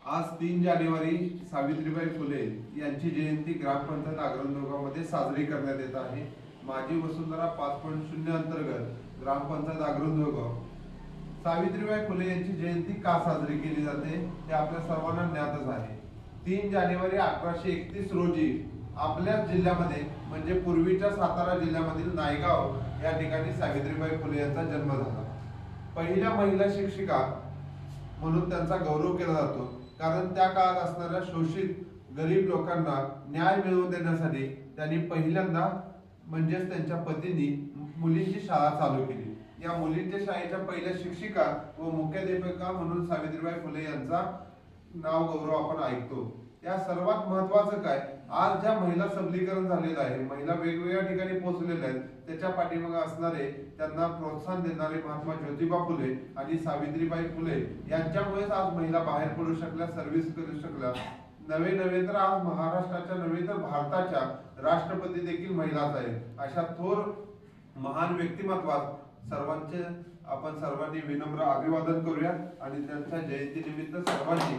आज 3 जानेवारी सावित्रीबाई फुले यांची जयंती ग्रामपंचायत आग्रंदोगामध्ये साजरी करण्यात येत आहे। माझी वसुंधरा 5.0 अंतर्गत ग्रामपंचायत आग्रंदोगाव सावित्रीबाई फुले यांची जयंती का साजरी केली जाते हे आपल्या सर्वांना ज्ञातच आहे। 3 जानेवारी 1831 रोजी आपल्याच जिल्ह्यामध्ये म्हणजे पूर्वीच्या सातारा जिल्ह्यामधील नायगाव या ठिकाणी सावित्रीबाई फुले यांचा जन्म झाला। पहिल्या महिला शिक्षिका म्हणून त्यांचा गौरव केला जातो, कारण त्या काळात असणाऱ्या शोषित गरीब लोकांना न्याय मिळवून देण्यासाठी त्यांनी पहिल्यांदा म्हणजेच त्यांच्या पतींनी मुलींची शाळा चालू केली। या मुलींच्या शाळेच्या पहिल्या शिक्षिका व मुख्याध्यापिका म्हणून सावित्रीबाई फुले यांचा नाव गौरव आपण ऐकतो। या सर्वात महत्त्वाचं काय, आज ज्या महिला सबलीकरण झालेलं आहे, महिला वेगवेगळ्या ठिकाणी पोहोचलेल्या आहेत, त्याच्या पाठीमागे असणारे त्यांना प्रोत्साहन देणारे महात्मा ज्योतिबा फुले आणि सावित्रीबाई फुले यांच्यामुळेच आज महिला बाहेर पडू शकल्या, सर्व्हिस करू शकल्या। नवे तर आज महाराष्ट्राच्या नव्हे तर भारताच्या राष्ट्रपती देखील महिलाच आहेत। अशा थोर महान व्यक्तिमत्वास सर्वांचे आपण सर्वांनी विनम्र अभिवादन करूया आणि त्यांच्या जयंती निमित्त सर्वांनी